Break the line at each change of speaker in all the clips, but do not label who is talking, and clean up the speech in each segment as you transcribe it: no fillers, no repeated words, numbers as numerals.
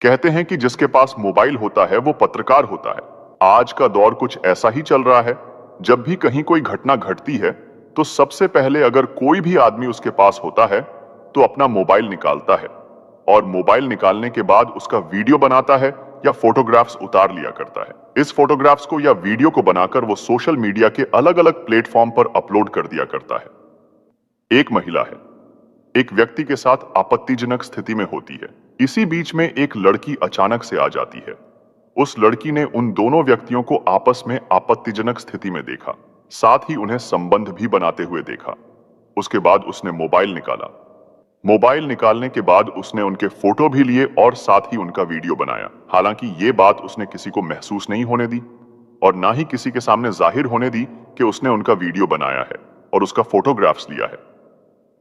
कहते हैं कि जिसके पास मोबाइल होता है वो पत्रकार होता है। आज का दौर कुछ ऐसा ही चल रहा है। जब भी कहीं कोई घटना घटती है तो सबसे पहले अगर कोई भी आदमी उसके पास होता है तो अपना मोबाइल निकालता है और मोबाइल निकालने के बाद उसका वीडियो बनाता है या फोटोग्राफ्स उतार लिया करता है। इस फोटोग्राफ्स को या वीडियो को बनाकर वो सोशल मीडिया के अलग अलग प्लेटफॉर्म पर अपलोड कर दिया करता है। एक महिला है, एक व्यक्ति के साथ आपत्तिजनक स्थिति में होती है। इसी बीच में एक लड़की अचानक से आ जाती है। उस लड़की ने उन दोनों व्यक्तियों को आपस में आपत्तिजनक स्थिति में देखा, साथ ही उन्हें संबंध भी बनाते हुए देखा। उसके बाद उसने मोबाइल निकाला। मोबाइल निकालने के बाद उसने उनके फोटो भी लिए और साथ ही उनका वीडियो बनाया। हालांकि ये बात उसने किसी को महसूस नहीं होने दी और ना ही किसी के सामने जाहिर होने दी कि उसने उनका वीडियो बनाया है और उसका फोटोग्राफ्स लिया है।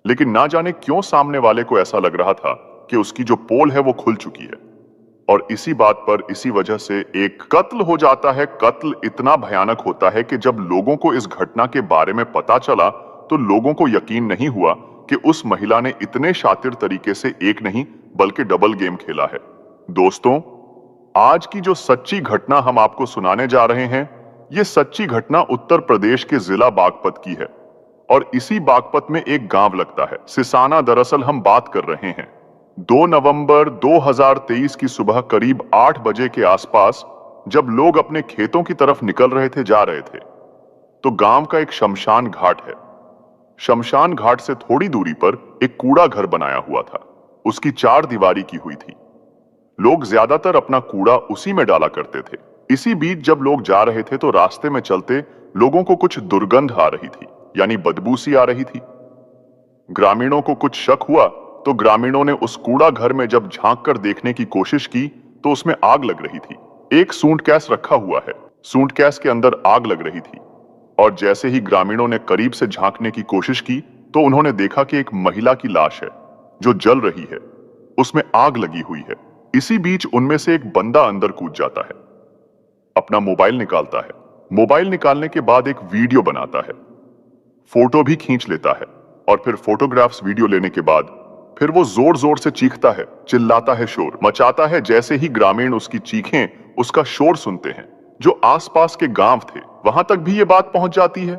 लेकिन ना जाने क्यों सामने वाले को ऐसा लग रहा था कि उसकी जो पोल है वो खुल चुकी है और इसी बात पर इसी वजह से एक कत्ल हो जाता है। कत्ल इतना भयानक होता है कि जब लोगों को इस घटना के बारे में पता चला तो लोगों को यकीन नहीं हुआ कि उस महिला ने इतने शातिर तरीके से एक नहीं बल्कि डबल गेम खेला है। दोस्तों, आज की जो सच्ची घटना हम आपको सुनाने जा रहे हैं, ये सच्ची घटना उत्तर प्रदेश के जिला बागपत की है और इसी बागपत में एक गांव लगता है सिसाना। दरअसल हम बात कर रहे हैं 2 नवंबर 2023 की सुबह करीब 8 बजे के आसपास, जब लोग अपने खेतों की तरफ निकल रहे थे, जा रहे थे, तो गांव का एक शमशान घाट है। शमशान घाट से थोड़ी दूरी पर एक कूड़ा घर बनाया हुआ था। उसकी 4 दीवारी की हुई थी। लोग ज्यादातर अपना कूड़ा उसी में डाला करते थे। इसी बीच जब लोग जा रहे थे तो रास्ते में चलते लोगों को कुछ दुर्गंध आ रही थी, यानी बदबू सी आ रही थी। ग्रामीणों को कुछ शक हुआ तो ग्रामीणों ने उस कूड़ा घर में जब झांक कर देखने की कोशिश की तो उसमें आग लग रही थी। एक सूंटकैस रखा हुआ है, सूंटकैस के अंदर आग लग रही थी और जैसे ही ग्रामीणों ने करीब से झांकने की कोशिश की तो उन्होंने देखा कि एक महिला की लाश है जो जल रही है, उसमें आग लगी हुई है। इसी बीच उनमें से एक बंदा अंदर कूद जाता है, अपना मोबाइल निकालता है। मोबाइल निकालने के बाद एक वीडियो बनाता है, फोटो भी खींच लेता है और फिर फोटोग्राफ्स वीडियो लेने के बाद फिर वो जोर जोर से चीखता है, चिल्लाता है, शोर मचाता है। जैसे ही ग्रामीण उसकी चीखें, उसका शोर सुनते हैं, जो आसपास के गांव थे वहां तक भी ये बात पहुंच जाती है।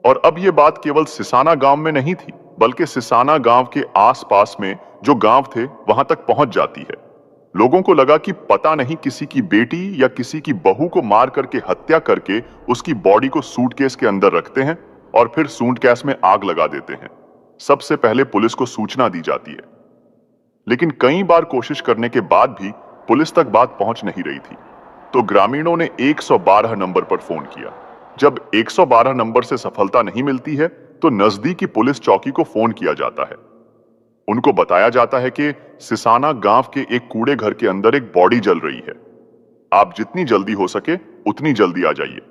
और अब ये बात केवल सिसाना गांव में नहीं थी बल्कि सिसाना गांव के आसपास में जो गांव थे वहां तक पहुंच जाती है। लोगों को लगा कि पता नहीं किसी की बेटी या किसी की बहू को मार करके हत्या करके उसकी बॉडी को सूटकेस के अंदर रखते हैं और फिर सूटकेस में आग लगा देते हैं। सबसे पहले पुलिस को सूचना दी जाती है, लेकिन कई बार कोशिश करने के बाद भी पुलिस तक बात पहुंच नहीं रही थी। तो ग्रामीणों ने 112 नंबर पर फोन किया। जब 112 नंबर से सफलता नहीं मिलती है तो नजदीकी पुलिस चौकी को फोन किया जाता है। उनको बताया जाता है कि सिसाना गांव के एक कूड़े घर के अंदर एक बॉडी जल रही है, आप जितनी जल्दी हो सके उतनी जल्दी आ जाइए।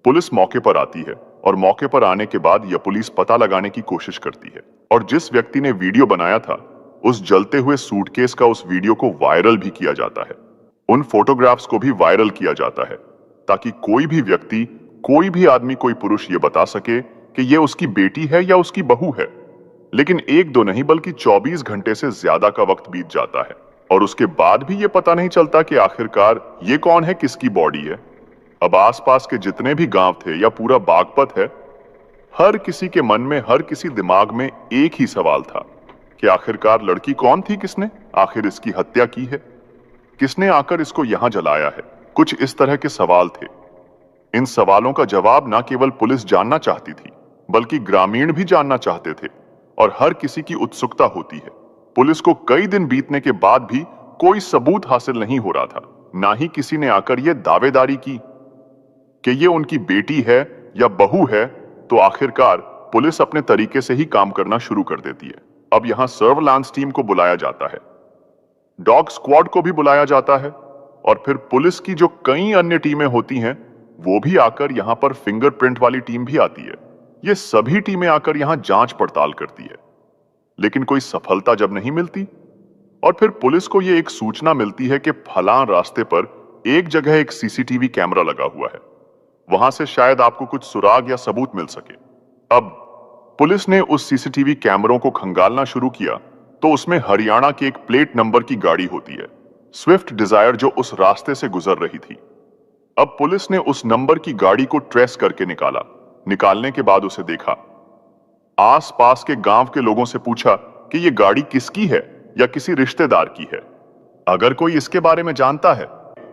पुलिस मौके पर आती है और मौके पर आने के बाद यह पुलिस पता लगाने की कोशिश करती है और जिस व्यक्ति ने वीडियो बनाया था उस जलते हुए सूटकेस का उस वीडियो को वायरल भी किया जाता है। उन फोटोग्राफ्स को भी वायरल किया जाता है ताकि कोई भी व्यक्ति, कोई भी आदमी, कोई पुरुष ये बता सके कि यह उसकी बेटी है या उसकी बहू है। लेकिन 1-2 नहीं बल्कि 24 घंटे से ज्यादा का वक्त बीत जाता है और उसके बाद भी ये पता नहीं चलता कि आखिरकार ये कौन है, किसकी बॉडी है। अब आसपास के जितने भी गांव थे या पूरा बागपत है, हर किसी के मन में, हर किसी दिमाग में एक ही सवाल था कि आखिरकार लड़की कौन थी, किसने आखिर इसकी हत्या की है, किसने आकर इसको यहां जलाया है। कुछ इस तरह के सवाल थे। इन सवालों का जवाब ना केवल पुलिस जानना चाहती थी बल्कि ग्रामीण भी जानना चाहते थे और हर किसी की उत्सुकता होती है। पुलिस को कई दिन बीतने के बाद भी कोई सबूत हासिल नहीं हो रहा था। ना ही किसी ने आकर यह दावेदारी की कि ये उनकी बेटी है या बहू है। तो आखिरकार पुलिस अपने तरीके से ही काम करना शुरू कर देती है। अब यहां सर्वेलांस टीम को बुलाया जाता है, डॉग स्क्वाड को भी बुलाया जाता है और फिर पुलिस की जो कई अन्य टीमें होती हैं वो भी आकर यहां पर फिंगरप्रिंट वाली टीम भी आती है। ये सभी टीमें आकर यहां जांच पड़ताल करती है, लेकिन कोई सफलता जब नहीं मिलती और फिर पुलिस को ये एक सूचना मिलती है कि फलां रास्ते पर एक जगह एक सीसीटीवी कैमरा लगा हुआ है, वहां से शायद आपको कुछ सुराग या सबूत मिल सके। अब पुलिस ने उस सीसीटीवी कैमरों को खंगालना शुरू किया तो उसमें हरियाणा के एक प्लेट नंबर की गाड़ी होती है। स्विफ्ट डिजायर जो उस रास्ते से गुजर रही थी। अब पुलिस ने उस नंबर की गाड़ी को ट्रेस करके निकाला। निकालने के बाद उसे देखा। आस-पास के गांव के लोगों से पूछा कि ये गाड़ी किसकी है या किसी रिश्तेदार की है। अगर कोई इसके बारे में जानता है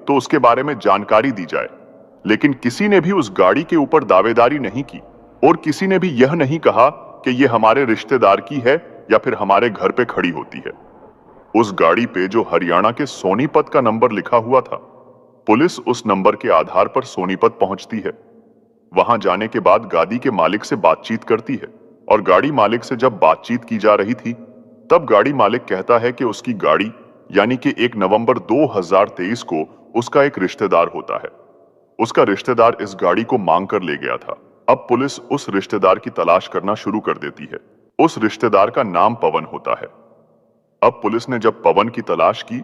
तो उसके बारे में जानकारी दी जाए। लेकिन किसी ने भी उस गाड़ी के ऊपर दावेदारी नहीं की और किसी ने भी यह नहीं कहा कि ये हमारे रिश्तेदार की है या फिर हमारे घर पे खड़ी होती है। उस गाड़ी पे जो हरियाणा के सोनीपत का नंबर लिखा हुआ था, पुलिस उस नंबर के आधार पर सोनीपत पहुंचती है। वहां जाने के बाद गाड़ी के मालिक से बातचीत करती है और गाड़ी मालिक से जब बातचीत की जा रही थी तब गाड़ी मालिक कहता है कि उसकी गाड़ी यानी कि 1 नवंबर 2023 को उसका एक रिश्तेदार होता है। उसका रिश्तेदार इस गाड़ी को मांग कर ले गया था। अब पुलिस उस रिश्तेदार की तलाश करना शुरू कर देती है। उस रिश्तेदार का नाम पवन होता है। अब पुलिस ने जब पवन की तलाश की,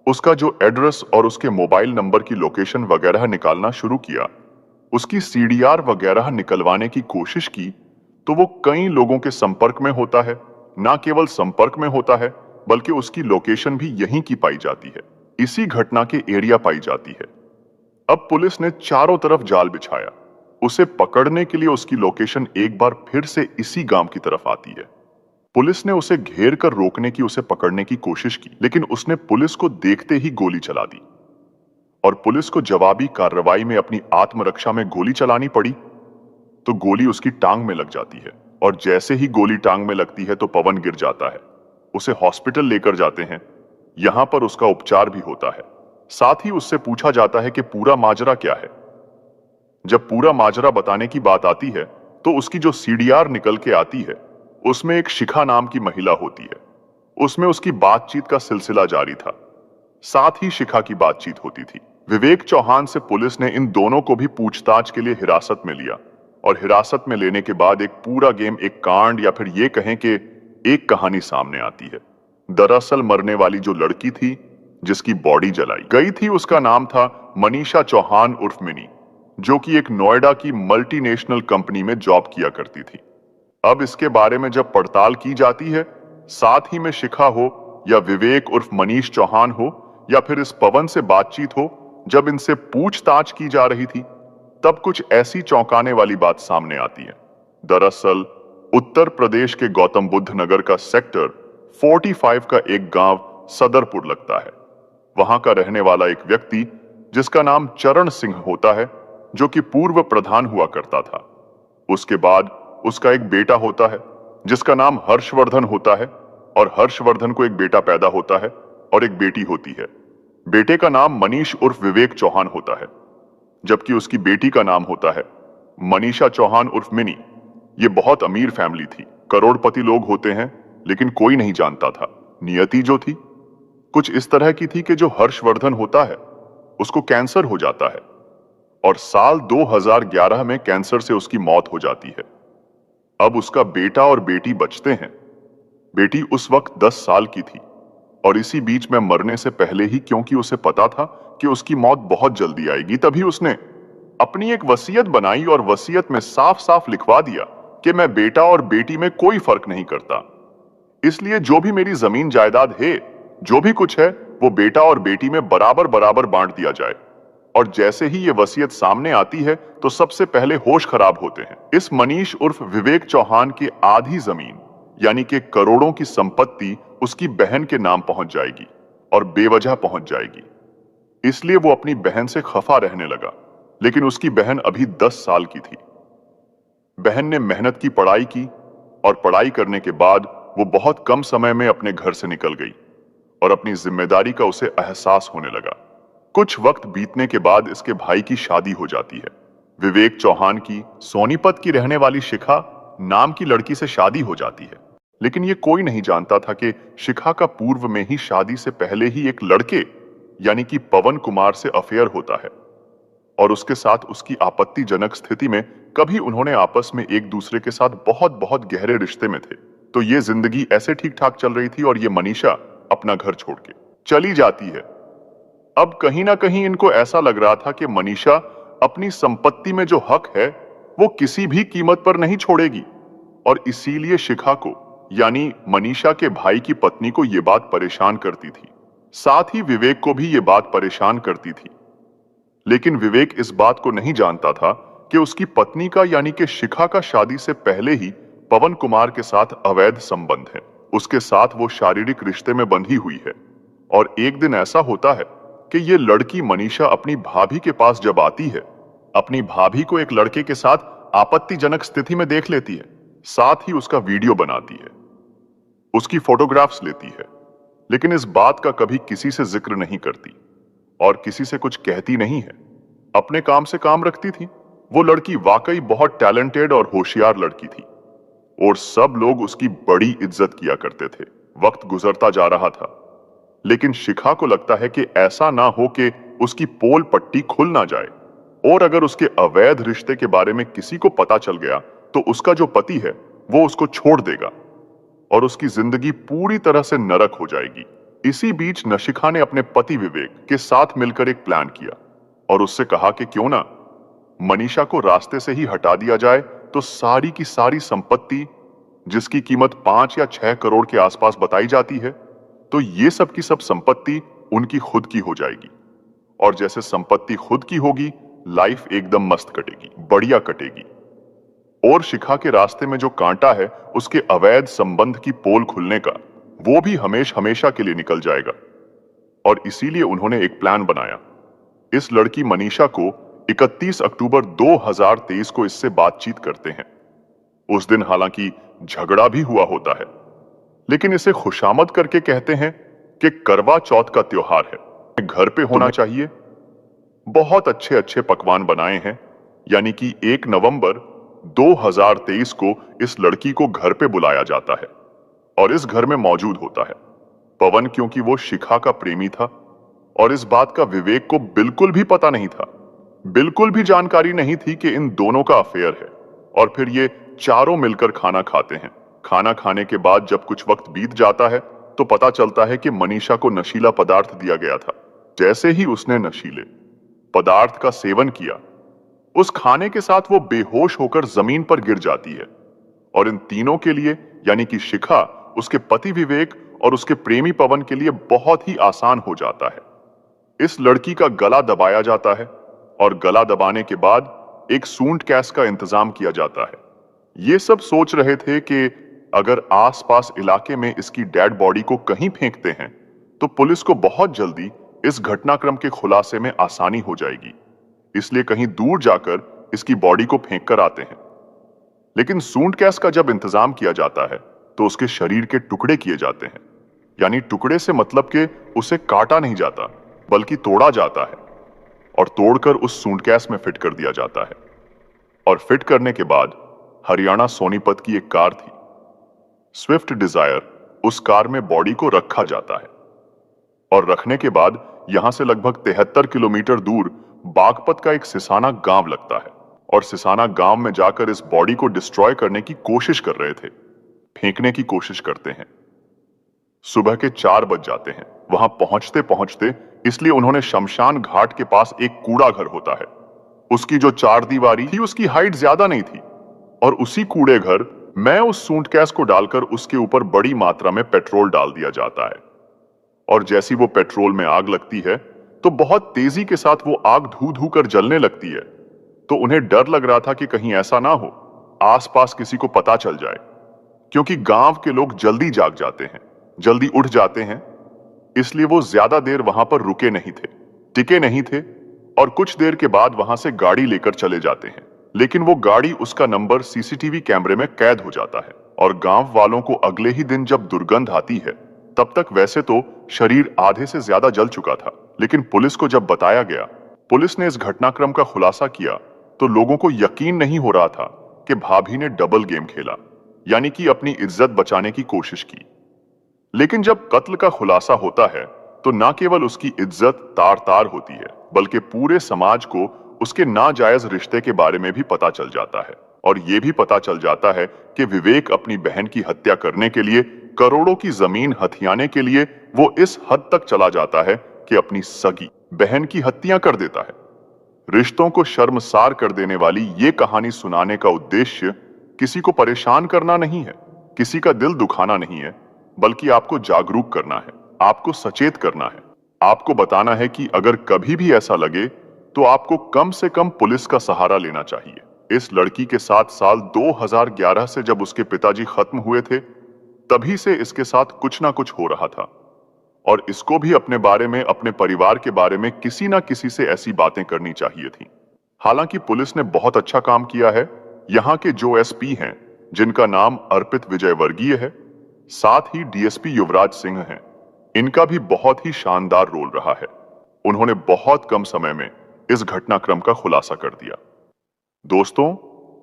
उसका जो एड्रेस और उसके मोबाइल नंबर की लोकेशन वगैरह निकालना शुरू किया, उसकी सीडीआर वगैरह निकलवाने की कोशिश की, तो वो कई लोगों के संपर्क में होता है। ना केवल संपर्क में होता है बल्कि उसकी लोकेशन भी यहीं की पाई जाती है, इसी घटना के एरिया पाई जाती है। अब पुलिस ने चारों तरफ जाल बिछाया। उसे पकड़ने के लिए उसकी लोकेशन एक बार फिर से इसी गांव की तरफ आती है। पुलिस ने उसे घेर कर रोकने की, उसे पकड़ने की कोशिश की, लेकिन उसने पुलिस को देखते ही गोली चला दी और पुलिस को जवाबी कार्रवाई में अपनी आत्मरक्षा में गोली चलानी पड़ी तो गोली उसकी टांग में लग जाती है और जैसे ही गोली टांग में लगती है तो पवन गिर जाता है। उसे हॉस्पिटल लेकर जाते हैं। यहां पर उसका उपचार भी होता है। साथ ही उससे पूछा जाता है कि पूरा माजरा क्या है। जब पूरा माजरा बताने की बात आती है तो उसकी जो सीडीआर निकल के आती है उसमें एक शिखा नाम की महिला होती है। उसमें उसकी बातचीत का सिलसिला जारी था। साथ ही शिखा की बातचीत होती थी। विवेक चौहान से पुलिस ने इन दोनों को भी पूछताछ के लिए हिरासत में लिया और हिरासत में लेने के बाद एक पूरा गेम, एक कांड या फिर ये कहें कि एक कहानी सामने आती है। दरअसल मरने वाली जो लड़की थी जिसकी बॉडी जलाई गई थी, उसका नाम था मनीषा चौहान उर्फ मिनी, जो कि एक नोएडा की मल्टीनेशनल कंपनी में जॉब किया करती थी। अब इसके बारे में जब पड़ताल की जाती है, साथ ही में शिखा हो या विवेक उर्फ मनीष चौहान हो या फिर इस पवन से बातचीत हो, जब इनसे पूछताछ की जा रही थी तब कुछ ऐसी चौंकाने वाली बात सामने आती है। दरअसल उत्तर प्रदेश के गौतम बुद्ध नगर का सेक्टर 45 का एक गांव सदरपुर लगता है। वहां का रहने वाला एक व्यक्ति जिसका नाम चरण सिंह होता है, जो कि पूर्व प्रधान हुआ करता था। उसके बाद उसका एक बेटा होता है जिसका नाम हर्षवर्धन होता है और हर्षवर्धन को एक बेटा पैदा होता है और एक बेटी होती है। बेटे का नाम मनीष उर्फ विवेक चौहान होता है, जबकि उसकी बेटी का नाम होता है मनीषा चौहान उर्फ मिनी। ये बहुत अमीर फैमिली थी। करोड़पति लोग होते हैं लेकिन कोई नहीं जानता था। नियति जो थी कुछ इस तरह की थी कि जो हर्षवर्धन होता है उसको कैंसर हो जाता है और साल 2011 में कैंसर से उसकी मौत हो जाती है। अब उसका बेटा और बेटी बचते हैं। बेटी उस वक्त 10 साल की थी और इसी बीच में मरने से पहले ही, क्योंकि उसे पता था कि उसकी मौत बहुत जल्दी आएगी, तभी उसने अपनी एक वसीयत बनाई और वसीयत में साफ साफ लिखवा दिया कि मैं बेटा और बेटी में कोई फर्क नहीं करता। इसलिए जो भी मेरी जमीन जायदाद है, जो भी कुछ है, वो बेटा और बेटी में बराबर बराबर बांट दिया जाए। और जैसे ही ये वसीयत सामने आती है तो सबसे पहले होश खराब होते हैं। इस मनीष उर्फ विवेक चौहान की आधी जमीन यानी कि करोड़ों की संपत्ति उसकी बहन के नाम पहुंच जाएगी और बेवजह पहुंच जाएगी। इसलिए वो अपनी बहन से खफा रहने लगा, लेकिन उसकी बहन अभी 10 साल की थी। बहन ने मेहनत की पढ़ाई की और पढ़ाई करने के बाद वो बहुत कम समय में अपने घर से निकल गई और अपनी जिम्मेदारी का उसे एहसास होने लगा। कुछ वक्त बीतने के बाद इसके भाई की शादी हो जाती है। विवेक चौहान की सोनीपत की रहने वाली शिखा नाम की लड़की से शादी हो जाती है। लेकिन ये कोई नहीं जानता था कि शिखा का पूर्व में ही शादी से पहले ही एक लड़के यानी कि पवन कुमार से अफेयर होता है और उसके साथ उसकी आपत्तिजनक स्थिति में कभी उन्होंने आपस में एक दूसरे के साथ बहुत बहुत गहरे रिश्ते में थे। तो ये जिंदगी ऐसे ठीक ठाक चल रही थी और ये मनीषा अपना घर छोड़ के चली जाती है। अब कहीं ना कहीं इनको ऐसा लग रहा था कि मनीषा अपनी संपत्ति में जो हक है वो किसी भी कीमत पर नहीं छोड़ेगी और इसीलिए शिखा को यानी मनीषा के भाई की पत्नी को ये बात परेशान करती थी। साथ ही विवेक को भी ये बात परेशान करती थी। लेकिन विवेक इस बात को नहीं जानता था कि उसकी पत्नी का यानी कि शिखा का शादी से पहले ही पवन कुमार के साथ अवैध संबंध है। उसके साथ वो शारीरिक रिश्ते में बंधी हुई है। और एक दिन ऐसा होता है कि ये लड़की मनीषा अपनी भाभी के पास जब आती है, अपनी भाभी को एक लड़के के साथ आपत्तिजनक स्थिति में देख लेती है। साथ ही उसका वीडियो बनाती है, उसकी फोटोग्राफ्स लेती है, लेकिन इस बात का कभी किसी से जिक्र नहीं करती और किसी से कुछ कहती नहीं है। अपने काम से काम रखती थी। वो लड़की वाकई बहुत टैलेंटेड और होशियार लड़की थी और सब लोग उसकी बड़ी इज्जत किया करते थे। वक्त गुजरता जा रहा था, लेकिन शिखा को लगता है कि ऐसा ना हो कि उसकी पोल पट्टी खुल ना जाए और अगर उसके अवैध रिश्ते के बारे में किसी को पता चल गया तो उसका जो पति है वो उसको छोड़ देगा और उसकी जिंदगी पूरी तरह से नरक हो जाएगी। इसी बीच नशिखा ने अपने पति विवेक के साथ मिलकर एक प्लान किया और उससे कहा कि क्यों ना मनीषा को रास्ते से ही हटा दिया जाए तो सारी की सारी संपत्ति, जिसकी कीमत 5 या 6 करोड़ के आसपास बताई जाती है, तो ये सब की सब संपत्ति उनकी खुद की हो जाएगी। और जैसे संपत्ति खुद की होगी, लाइफ एकदम मस्त कटेगी, बढ़िया कटेगी। और शिखा के रास्ते में जो कांटा है उसके अवैध संबंध की पोल खुलने का, वो भी हमेशा के लिए निकल जाएगा। और इसीलिए उन्होंने एक प्लान बनाया। इस लड़की मनीषा को 31 अक्टूबर 2023 को इससे बातचीत करते हैं। उस दिन हालांकि झगड़ा भी हुआ होता है, लेकिन इसे खुशामद करके कहते हैं कि करवा चौथ का त्योहार है, घर पे होना चाहिए। बहुत अच्छे अच्छे पकवान बनाए हैं, यानी कि 1 नवंबर 2023 को इस लड़की को घर पे बुलाया जाता है और इस घर में मौजूद होता है पवन, क्योंकि वो शिखा का प्रेमी था। और इस बात का विवेक को बिल्कुल भी पता नहीं था, बिल्कुल भी जानकारी नहीं थी कि इन दोनों का अफेयर है। और फिर ये चारों मिलकर खाना खाते हैं। खाना खाने के बाद जब कुछ वक्त बीत जाता है तो पता चलता है कि मनीषा को नशीला पदार्थ दिया गया था। जैसे ही उसने नशीले पदार्थ का सेवन किया, उस खाने के साथ वो बेहोश होकर जमीन पर गिर जाती है। और इन तीनों के लिए, यानी कि शिखा, उसके पति विवेक और उसके प्रेमी पवन के लिए बहुत ही आसान हो जाता है। इस लड़की का गला दबाया जाता है और गला दबाने के बाद एक सूंड गैस का इंतजाम किया जाता है। ये सब सोच रहे थे कि अगर आसपास इलाके में इसकी डेड बॉडी को कहीं फेंकते हैं तो पुलिस को बहुत जल्दी इस घटनाक्रम के खुलासे में आसानी हो जाएगी, इसलिए कहीं दूर जाकर इसकी बॉडी को फेंक कर आते हैं। लेकिन सूंड गैस का जब इंतजाम किया जाता है तो उसके शरीर के टुकड़े किए जाते हैं। यानी टुकड़े से मतलब कि उसे काटा नहीं जाता बल्कि तोड़ा जाता है और तोड़कर उस सूंड गैस में फिट कर दिया जाता है। और फिट करने के बाद हरियाणा सोनीपत की एक कार थी, स्विफ्ट डिजायर, उस कार में बॉडी को रखा जाता है। और रखने के बाद यहां से लगभग 73 किलोमीटर दूर बागपत का एक सिसाना गांव लगता है और सिसाना गांव में जाकर इस बॉडी को डिस्ट्रॉय करने की कोशिश कर रहे थे, फेंकने की कोशिश करते हैं। सुबह के 4 बज जाते हैं वहां पहुंचते पहुंचते, इसलिए उन्होंने शमशान घाट के पास एक कूड़ा घर होता है, उसकी जो 4 दीवारी थी उसकी हाइट ज्यादा नहीं थी और उसी कूड़े घर में उस सूंड गैस को डालकर उसके ऊपर बड़ी मात्रा में पेट्रोल डाल दिया जाता है। और जैसी वो पेट्रोल में आग लगती है तो बहुत तेजी के साथ वो आग धू धू कर जलने लगती है। तो उन्हें डर लग रहा था कि कहीं ऐसा ना हो आसपास किसी को पता चल जाए, क्योंकि गांव के लोग जल्दी जाग जाते हैं, जल्दी उठ जाते हैं, इसलिए वो ज्यादा देर वहां पर रुके नहीं थे, टिके नहीं थे और कुछ देर के बाद वहां से गाड़ी लेकर चले जाते हैं। लेकिन वो गाड़ी, उसका नंबर सीसीटीवी कैमरे में कैद हो जाता है और गांव वालों को अगले ही दिन जब दुर्गंध आती है, तब तक वैसे तो शरीर आधे से ज्यादा जल चुका था, लेकिन पुलिस को जब बताया गया, पुलिस ने इस घटनाक्रम का खुलासा किया तो लोगों को यकीन नहीं हो रहा था कि भाभी ने डबल गेम खेला, यानी कि अपनी इज्जत बचाने की कोशिश की। लेकिन जब कत्ल का खुलासा होता है तो ना केवल उसकी इज्जत तार तार होती है, बल्कि पूरे समाज को उसके नाजायज रिश्ते के बारे में भी पता चल जाता है। और यह भी पता चल जाता है कि विवेक अपनी बहन की हत्या करने के लिए, करोड़ों की जमीन हथियाने के लिए वो इस हद तक चला जाता है कि अपनी सगी बहन की हत्या कर देता है। रिश्तों को शर्मसार कर देने वाली ये कहानी सुनाने का उद्देश्य किसी को परेशान करना नहीं है, किसी का दिल दुखाना नहीं है, बल्कि आपको जागरूक करना है। आपको सचेत करना है। आपको बताना है कि अगर कभी भी ऐसा लगे तो आपको कम से कम पुलिस का सहारा लेना चाहिए। इस लड़की के साथ साल 2011 से जब उसके पिताजी खत्म हुए थे, तभी से इसके साथ कुछ ना कुछ हो रहा था और इसको भी अपने बारे में, अपने परिवार के बारे में किसी ना किसी से ऐसी बातें करनी चाहिए थी। हालांकि पुलिस ने बहुत अच्छा काम किया है। यहाँ के जो एसपी हैं, जिनका नाम अर्पित विजयवर्गीय है, साथ ही डीएसपी युवराज सिंह हैं, इनका भी बहुत ही शानदार रोल रहा है। उन्होंने बहुत कम समय में इस घटनाक्रम का खुलासा कर दिया। दोस्तों,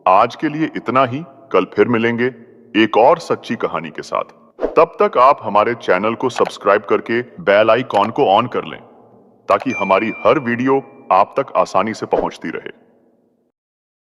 आज के लिए इतना ही। कल फिर मिलेंगे एक और सच्ची कहानी के साथ। तब तक आप हमारे चैनल को सब्सक्राइब करके बेल आइकॉन को ऑन कर लें, ताकि हमारी हर वीडियो आप तक आसानी से पहुंचती रहे।